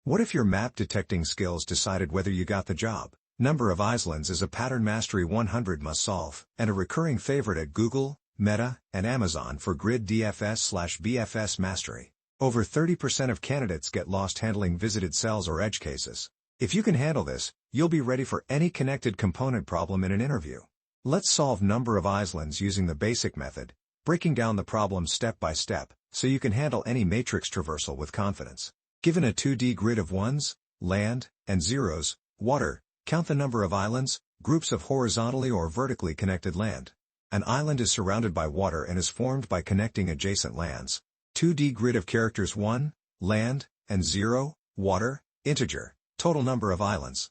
What if your map detecting skills decided whether you got the job? Number of islands is a pattern mastery 100 must solve, and a recurring favorite at Google, Meta, and Amazon for Grid DFS/BFS mastery. Over 30% of candidates get lost handling visited cells or edge cases. If you can handle this, you'll be ready for any connected component problem in an interview. Let's solve number of islands using the basic method, breaking down the problem step by step, so you can handle any matrix traversal with confidence. Given a 2D grid of ones, land, and zeros, water, count the number of islands, groups of horizontally or vertically connected land. An island is surrounded by water and is formed by connecting adjacent lands. 2D grid of characters 1, land, and 0, water, integer, total number of islands.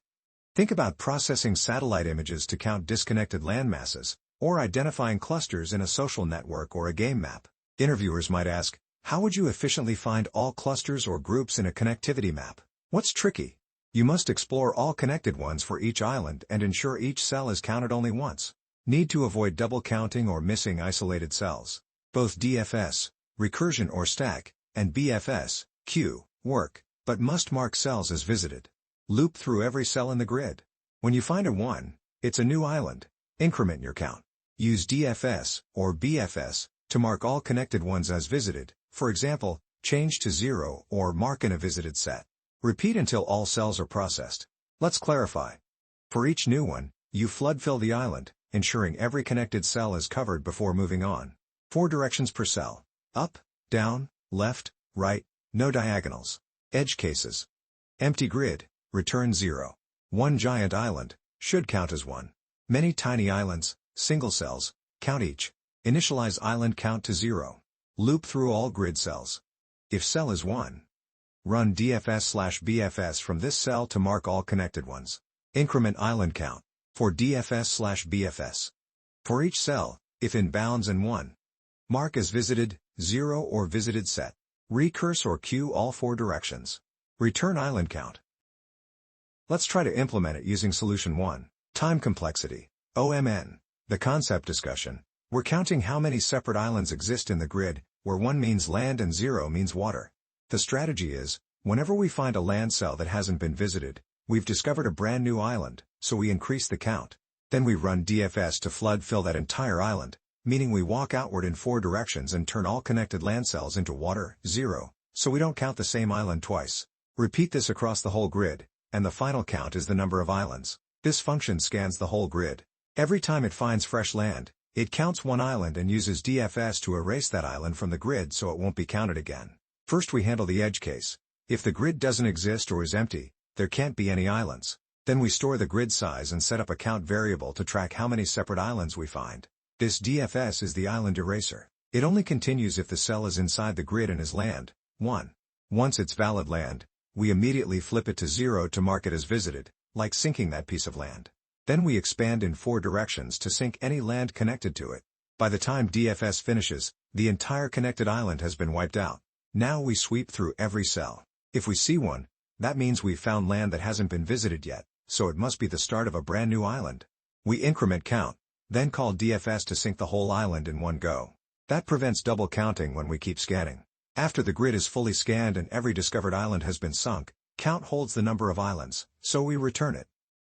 Think about processing satellite images to count disconnected land masses, or identifying clusters in a social network or a game map. Interviewers might ask, how would you efficiently find all clusters or groups in a connectivity map? What's tricky? You must explore all connected ones for each island and ensure each cell is counted only once. Need to avoid double counting or missing isolated cells. Both DFS, recursion or stack, and BFS, queue, work, but must mark cells as visited. Loop through every cell in the grid. When you find a 1, it's a new island. Increment your count. Use DFS, or BFS, to mark all connected ones as visited, for example, change to 0 or mark in a visited set. Repeat until all cells are processed. Let's clarify. For each new one, you flood fill the island, ensuring every connected cell is covered before moving on. 4 directions per cell. Up, down, left, right, no diagonals. Edge cases. Empty grid, return 0. One giant island, should count as 1. Many tiny islands, single cells, count each. Initialize island count to 0. Loop through all grid cells. If cell is 1, run DFS/BFS from this cell to mark all connected ones. Increment island count, for DFS/BFS. For each cell, if in bounds and 1, mark as visited, 0 or visited set. Recurse or queue all 4 directions. Return island count. Let's try to implement it using solution 1. Time complexity, OMN. The concept discussion. We're counting how many separate islands exist in the grid, where 1 means land and 0 means water. The strategy is, whenever we find a land cell that hasn't been visited, we've discovered a brand new island, so we increase the count. Then we run DFS to flood fill that entire island, meaning we walk outward in 4 directions and turn all connected land cells into water, 0, so we don't count the same island twice. Repeat this across the whole grid, and the final count is the number of islands. This function scans the whole grid. Every time it finds fresh land, it counts 1 island and uses DFS to erase that island from the grid so it won't be counted again. First we handle the edge case. If the grid doesn't exist or is empty, there can't be any islands. Then we store the grid size and set up a count variable to track how many separate islands we find. This DFS is the island eraser. It only continues if the cell is inside the grid and is land 1. Once it's valid land, we immediately flip it to 0 to mark it as visited, like syncing that piece of land. Then we expand in 4 directions to sync any land connected to it. By the time DFS finishes, the entire connected island has been wiped out. Now we sweep through every cell. If we see one, that means we've found land that hasn't been visited yet, so it must be the start of a brand new island. We increment count, then call DFS to sync the whole island in one go. That prevents double counting when we keep scanning. After the grid is fully scanned and every discovered island has been sunk, count holds the number of islands, so we return it.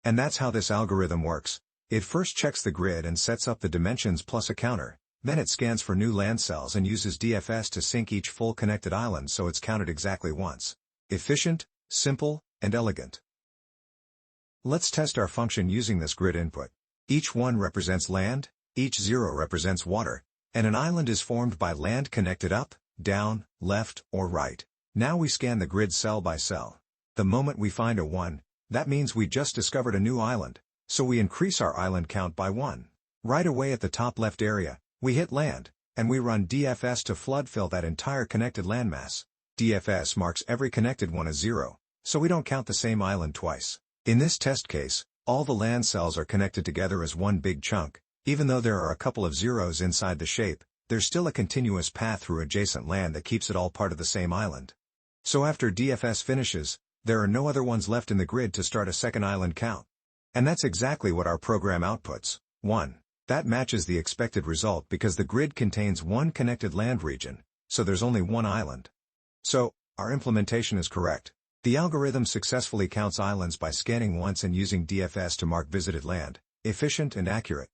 And that's how this algorithm works. It first checks the grid and sets up the dimensions plus a counter, then it scans for new land cells and uses DFS to sync each full connected island so it's counted exactly once. Efficient, simple, and elegant. Let's test our function using this grid input. Each 1 represents land, each 0 represents water, and an island is formed by land connected up, down, left, or right. Now we scan the grid cell by cell. The moment we find a 1, that means we just discovered a new island, so we increase our island count by 1. Right away at the top left area, we hit land, and we run DFS to flood fill that entire connected landmass. DFS marks every connected one as 0, so we don't count the same island twice. In this test case, all the land cells are connected together as one big chunk. Even though there are a couple of zeros inside the shape, there's still a continuous path through adjacent land that keeps it all part of the same island. So after DFS finishes, there are no other ones left in the grid to start a second island count. And that's exactly what our program outputs. 1. That matches the expected result because the grid contains one connected land region, so there's only one island. So, our implementation is correct. The algorithm successfully counts islands by scanning once and using DFS to mark visited land, efficient and accurate.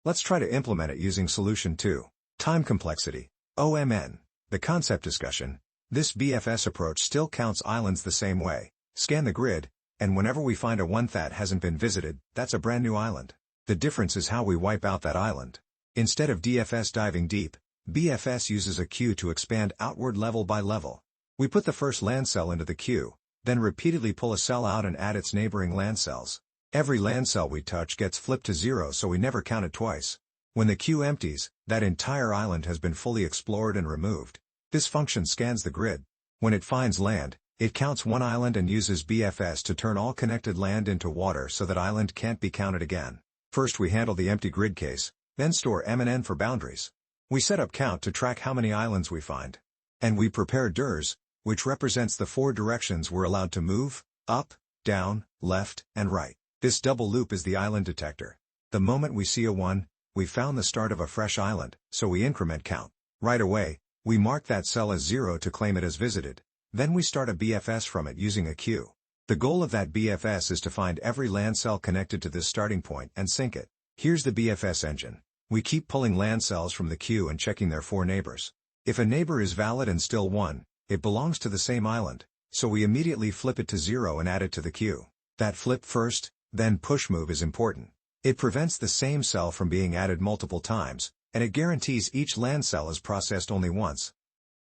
Let's try to implement it using solution 2. Time complexity. OMN. The concept discussion. This BFS approach still counts islands the same way. Scan the grid, and whenever we find a one that hasn't been visited, that's a brand new island. The difference is how we wipe out that island. Instead of DFS diving deep, BFS uses a queue to expand outward level by level. We put the first land cell into the queue, then repeatedly pull a cell out and add its neighboring land cells. Every land cell we touch gets flipped to 0, so we never count it twice. When the queue empties, that entire island has been fully explored and removed. This function scans the grid. When it finds land, it counts one island and uses BFS to turn all connected land into water so that island can't be counted again. First we handle the empty grid case, then store MN for boundaries. We set up count to track how many islands we find. And we prepare DIRs, which represents the 4 directions we're allowed to move: up, down, left, and right. This double loop is the island detector. The moment we see a 1, we found the start of a fresh island, so we increment count. Right away, we mark that cell as 0 to claim it as visited. Then we start a BFS from it using a queue. The goal of that BFS is to find every land cell connected to this starting point and sync it. Here's the BFS engine. We keep pulling land cells from the queue and checking their 4 neighbors. If a neighbor is valid and still 1, it belongs to the same island, so we immediately flip it to 0 and add it to the queue. That flip first, then push move is important. It prevents the same cell from being added multiple times, and it guarantees each land cell is processed only once.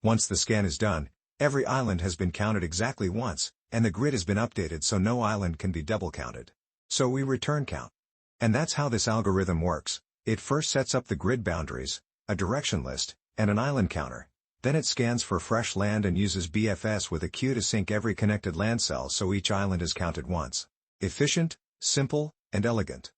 Once the scan is done, every island has been counted exactly once, and the grid has been updated so no island can be double counted. So we return count. And that's how this algorithm works. It first sets up the grid boundaries, a direction list, and an island counter. Then it scans for fresh land and uses BFS with a queue to sync every connected land cell so each island is counted once. Efficient, simple, and elegant.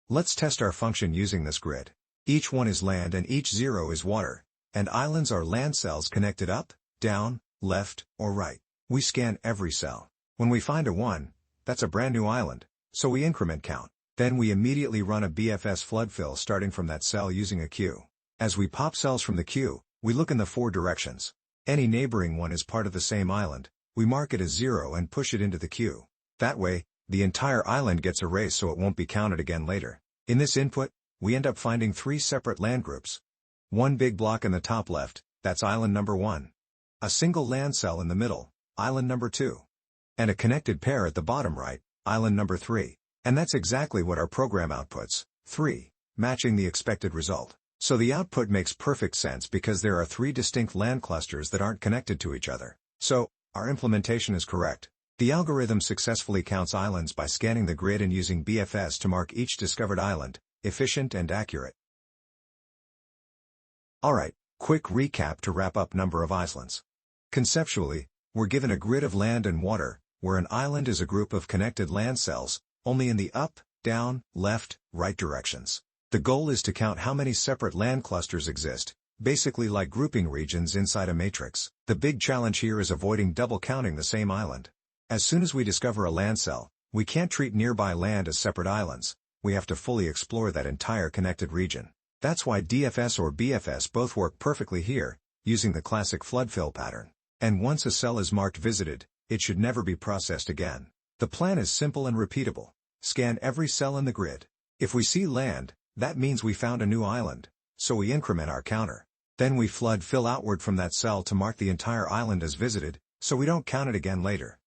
Let's test our function using this grid. Each 1 is land and each 0 is water, and islands are land cells connected up, down, left, or right. We scan every cell. When we find a 1, that's a brand new island, so we increment count. Then we immediately run a BFS flood fill starting from that cell using a queue. As we pop cells from the queue, we look in the 4 directions. Any neighboring one is part of the same island. We mark it as 0 and push it into the queue. That way, the entire island gets erased so it won't be counted again later. In this input, we end up finding 3 separate land groups. One big block in the top left, that's island number 1. A single land cell in the middle, island number 2. And a connected pair at the bottom right, island number 3. And that's exactly what our program outputs, 3, matching the expected result. So the output makes perfect sense because there are 3 distinct land clusters that aren't connected to each other. So, our implementation is correct. The algorithm successfully counts islands by scanning the grid and using BFS to mark each discovered island, efficient and accurate. Alright, quick recap to wrap up number of islands. Conceptually, we're given a grid of land and water, where an island is a group of connected land cells, only in the up, down, left, right directions. The goal is to count how many separate land clusters exist, basically like grouping regions inside a matrix. The big challenge here is avoiding double counting the same island. As soon as we discover a land cell, we can't treat nearby land as separate islands. We have to fully explore that entire connected region. That's why DFS or BFS both work perfectly here, using the classic flood fill pattern. And once a cell is marked visited, it should never be processed again. The plan is simple and repeatable. Scan every cell in the grid. If we see land, that means we found a new island, so we increment our counter. Then we flood fill outward from that cell to mark the entire island as visited, so we don't count it again later.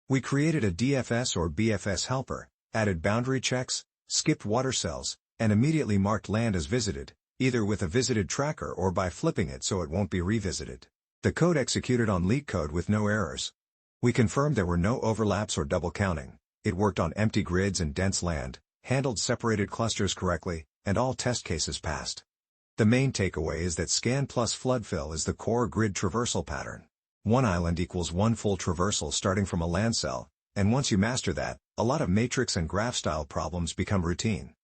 We created a DFS or BFS helper, added boundary checks, skipped water cells, and immediately marked land as visited, either with a visited tracker or by flipping it so it won't be revisited. The code executed on LeetCode with no errors. We confirmed there were no overlaps or double counting. It worked on empty grids and dense land, handled separated clusters correctly, and all test cases passed. The main takeaway is that scan plus flood fill is the core grid traversal pattern. One island equals one full traversal starting from a land cell, and once you master that, a lot of matrix and graph style problems become routine.